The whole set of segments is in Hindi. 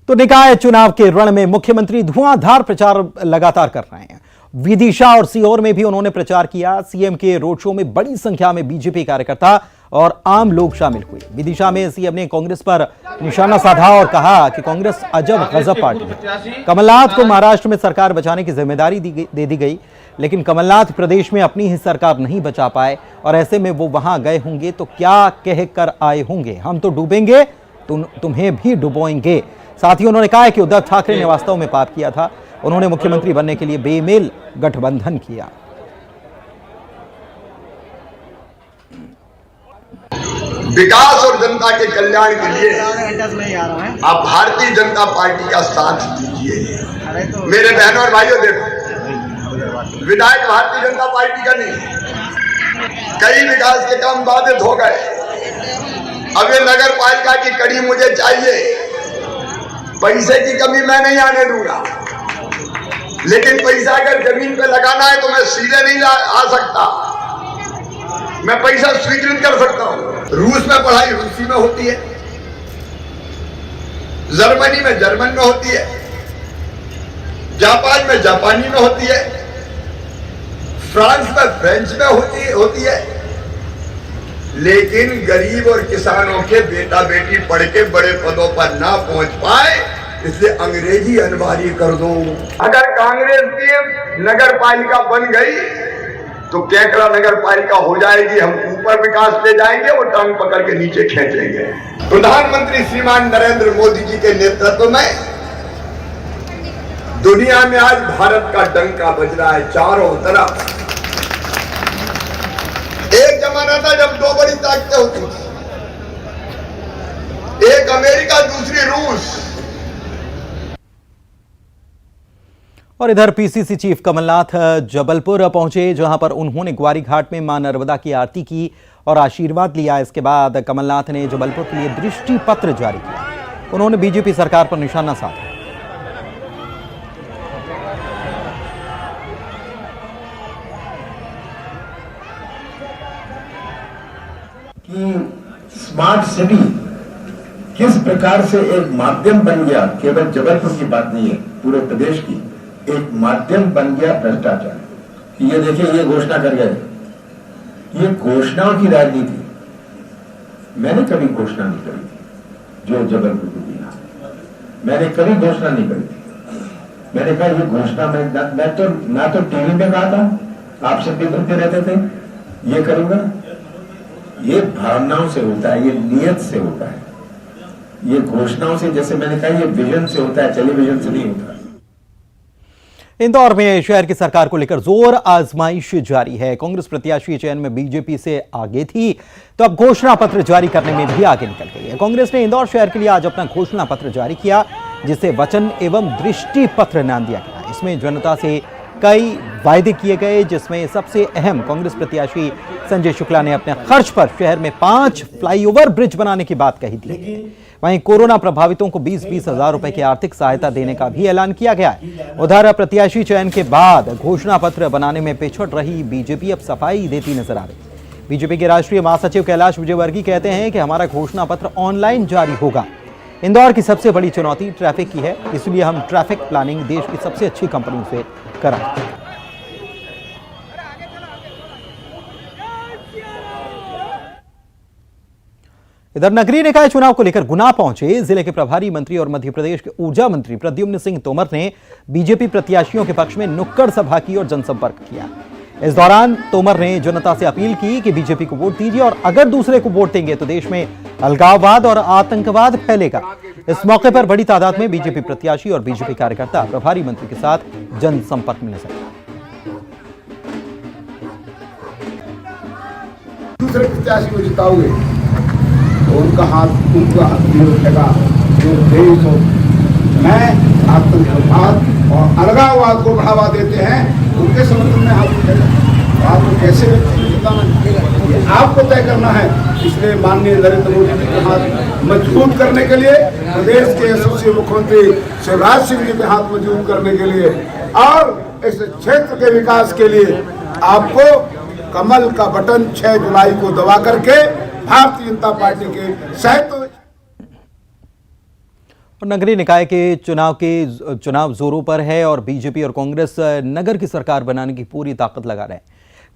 तो निकाय चुनाव के रण में मुख्यमंत्री धुआंधार प्रचार लगातार कर रहे हैं। विदिशा और सीहोर में भी उन्होंने प्रचार किया। सीएम के रोड शो में बड़ी संख्या में बीजेपी कार्यकर्ता और आम लोग शामिल हुए। विदिशा में सीएम ने कांग्रेस पर निशाना साधा और कहा कि कांग्रेस अजब गजब पार्टी है। कमलनाथ को महाराष्ट्र में सरकार बचाने की जिम्मेदारी दे दी गई, लेकिन कमलनाथ प्रदेश में अपनी ही सरकार नहीं बचा पाए और ऐसे में वो वहां गए होंगे तो क्या कह कर आए होंगे, हम तो डूबेंगे तुम्हें भी डुबोएंगे। साथ ही उन्होंने कहा कि उद्धव ठाकरे ने वास्तव में पाप किया था। उन्होंने मुख्यमंत्री बनने के लिए बेमेल गठबंधन किया। विकास और जनता के कल्याण के लिए आप भारतीय जनता पार्टी का साथ दीजिए। मेरे बहनों और भाइयों, देखो, विधायक भारतीय जनता पार्टी का नहीं, कई विकास के काम बाधित हो गए। अब ये नगर पालिका की कड़ी मुझे चाहिए। पैसे की कमी मैं नहीं आने दूंगा, लेकिन पैसा अगर जमीन पे लगाना है तो मैं सीधे नहीं आ सकता। मैं पैसा स्वीकृत कर सकता हूं। रूस में पढ़ाई रूसी में होती है, जर्मनी में जर्मन में होती है, जापान में जापानी में होती है, फ्रांस में फ्रेंच में होती है। लेकिन गरीब और किसानों के बेटा बेटी पढ़ के बड़े पदों पर ना पहुंच पाए, इसलिए अंग्रेजी अनिवार्य कर दो। अगर कांग्रेस की नगर पालिका बन गई तो केकड़ा नगर पालिका हो जाएगी। हम ऊपर विकास ले जाएंगे, वो टांग पकड़ के नीचे खींचेंगे। प्रधानमंत्री श्रीमान नरेंद्र मोदी जी के नेतृत्व में दुनिया में आज भारत का डंका बज रहा है चारों तरफ। एक जमाना था जब दो बड़ी ताकतें होती थी, एक अमेरिका, दूसरी रूस। और इधर पीसीसी चीफ कमलनाथ जबलपुर पहुंचे, जहां पर उन्होंने ग्वारी घाट में मां नर्मदा की आरती की और आशीर्वाद लिया। इसके बाद कमलनाथ ने जबलपुर के लिए दृष्टि पत्र जारी किया। उन्होंने बीजेपी सरकार पर निशाना साधा। कि स्मार्ट सिटी किस प्रकार से एक माध्यम बन गया, केवल जबलपुर की बात नहीं है, पूरे प्रदेश की एक माध्यम बन गया भ्रष्टाचार। कि ये देखिए, ये घोषणा कर गए, ये घोषणाओं की राजनीति। मैंने कभी घोषणा नहीं करी थी जो जबलपुर को दिया, मैंने कभी घोषणा नहीं करी थी। मैंने कहा ये घोषणा मैं तो ना तो टीवी में कहा था, आप सब भी बोलते रहते थे ये करूंगा। ये भावनाओं से होता है, ये नियत से होता है, ये घोषणाओं से, जैसे मैंने कहा, ये विजन से होता है, टेलीविजन से नहीं होता। इंदौर में शहर की सरकार को लेकर जोर आजमाइश जारी है। कांग्रेस प्रत्याशी चयन में बीजेपी से आगे थी, तो अब घोषणा पत्र जारी करने में भी आगे निकल गई है। कांग्रेस ने इंदौर शहर के लिए आज अपना घोषणा पत्र जारी किया, जिसे वचन एवं दृष्टि पत्र नाम दिया गया। इसमें जनता से कई वायदे किए गए, जिसमें सबसे अहम कांग्रेस प्रत्याशी संजय शुक्ला ने अपने खर्च पर शहर में 5 फ्लाईओवर ब्रिज बनाने की बात कही थी। वहीं कोरोना प्रभावितों को 20-20 हजार रुपए की आर्थिक सहायता देने का भी ऐलान किया गया है। उधर प्रत्याशी चयन के बाद घोषणा पत्र बनाने में पिछड़ रही बीजेपी अब सफाई देती नजर आ रही। बीजेपी के राष्ट्रीय महासचिव कैलाश विजयवर्गीय कहते हैं कि हमारा घोषणा पत्र ऑनलाइन जारी होगा। इंदौर की सबसे बड़ी चुनौती ट्रैफिक की है, इसलिए हम ट्रैफिक प्लानिंग देश की सबसे अच्छी कंपनियों से कराएंगे। इधर नगरीय निकाय चुनाव को लेकर गुना पहुंचे जिले के प्रभारी मंत्री और मध्य प्रदेश के ऊर्जा मंत्री प्रद्युम्न सिंह तोमर ने बीजेपी प्रत्याशियों के पक्ष में नुक्कड़ सभा की और जनसंपर्क किया। इस दौरान तोमर ने जनता से अपील की कि बीजेपी को वोट दीजिए और अगर दूसरे को वोट देंगे तो देश में अलगाववाद और आतंकवाद फैलेगा। इस मौके पर बड़ी तादाद में बीजेपी प्रत्याशी और बीजेपी कार्यकर्ता प्रभारी मंत्री के साथ जनसंपर्क में नजर आए। दूसरे प्रत्याशी को जिताओगे तो उनका हाथ लगा जो देश हो। मैं आतंकवाद और अलगाववाद को बढ़ावा देते हैं, उनके समर्थन में हाथ उठेगा। आपको कैसे व्यक्ति को जिताना ये आपको तय करना है। इसलिए माननीय नरेंद्र मोदी जी के हाथ मजबूत करने के लिए, प्रदेश के यशस्वी मुख्यमंत्री शिवराज सिंह जी के हाथ मजबूत करने के लिए और इस क्षेत्र के विकास के लिए आपको कमल का बटन 6 जुलाई को दबा करके भारतीय जनता पार्टी के और नगरीय निकाय के चुनाव जोरों पर है और बीजेपी और कांग्रेस नगर की सरकार बनाने की पूरी ताकत लगा रहे हैं।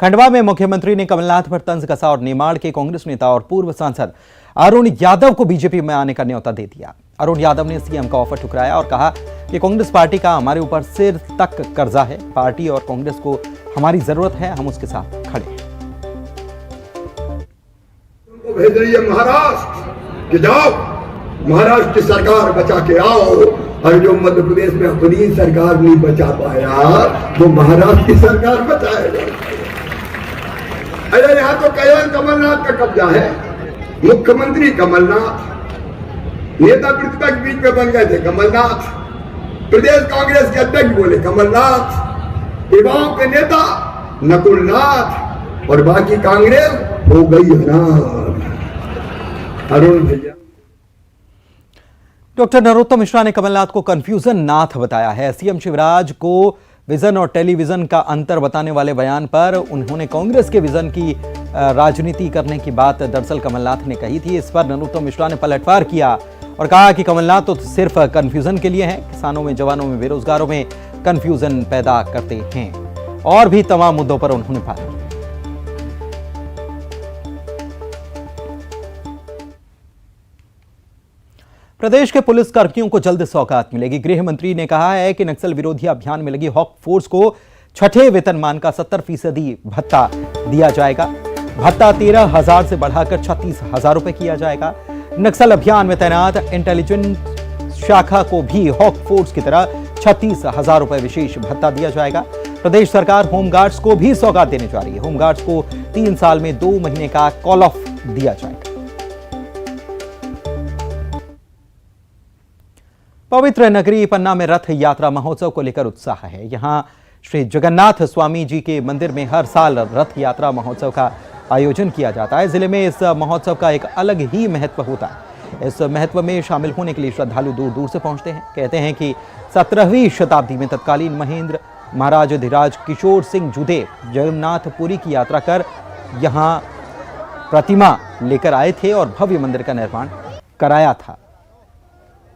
खंडवा में मुख्यमंत्री ने कमलनाथ पर तंज कसा और निमाड़ के कांग्रेस नेता और पूर्व सांसद अरुण यादव को बीजेपी में आने का न्योता दे दिया। अरुण यादव ने सीएम का ऑफर ठुकराया और कहा कि कांग्रेस पार्टी का हमारे ऊपर सिर तक कर्जा है, पार्टी और कांग्रेस को हमारी जरूरत है, हम उसके साथ खड़े हैं। उनको भेज रही है महाराष्ट्र कि जाओ महाराष्ट्र की सरकार बचा के आओ, और जो मध्य प्रदेश में अपनी सरकार नहीं बचा पाया तो महाराष्ट्र की सरकार बचाएगा। अरे यहाँ तो कल्याण कमलनाथ का कब्जा है, मुख्यमंत्री कमलनाथ, नेता प्रतिपक्ष बीच में बन गए थे कमलनाथ, प्रदेश कांग्रेस के अध्यक्ष बोले कमलनाथ, युवाओं के नेता नकुलनाथ, और बाकी कांग्रेस हो गई अनाथ। अरुण भैया। डॉक्टर नरोत्तम मिश्रा ने कमलनाथ को कंफ्यूजन नाथ बताया है। सीएम शिवराज को विजन और टेलीविजन का अंतर बताने वाले बयान पर उन्होंने कांग्रेस के विजन की राजनीति करने की बात दरअसल कमलनाथ ने कही थी। इस पर नरोत्तम मिश्रा ने पलटवार किया और कहा कि कमलनाथ तो सिर्फ कंफ्यूजन के लिए हैं, किसानों में, जवानों में, बेरोजगारों में कंफ्यूजन पैदा करते हैं। और भी तमाम मुद्दों पर उन्होंने बात की। प्रदेश के पुलिस कर्मियों को जल्द सौगात मिलेगी। गृह मंत्री ने कहा है कि नक्सल विरोधी अभियान में लगी हॉक फोर्स को छठे वेतनमान का 70% भत्ता दिया जाएगा। भत्ता 13,000 से बढ़ाकर 36,000 रुपए किया जाएगा। नक्सल अभियान में तैनात इंटेलिजेंस शाखा को भी हॉक फोर्स की तरह 36,000 रुपए विशेष भत्ता दिया जाएगा। प्रदेश सरकार होमगार्ड्स को भी सौगात देने जा रही है। होमगार्ड्स को 3 साल में 2 महीने का कॉल ऑफ दिया जाएगा। पवित्र नगरी पन्ना में रथ यात्रा महोत्सव को लेकर उत्साह है। यहां श्री जगन्नाथ स्वामी जी के मंदिर में हर साल रथ यात्रा महोत्सव का आयोजन किया जाता है। जिले में इस महोत्सव का एक अलग ही महत्व होता है। इस महत्व में शामिल होने के लिए श्रद्धालु दूर दूर से पहुंचते हैं। कहते हैं कि 17वीं शताब्दी में तत्कालीन महेंद्र महाराज धीराज किशोर सिंह जुदेव जगन्नाथपुरी की यात्रा कर यहां प्रतिमा लेकर आए थे और भव्य मंदिर का निर्माण कराया था।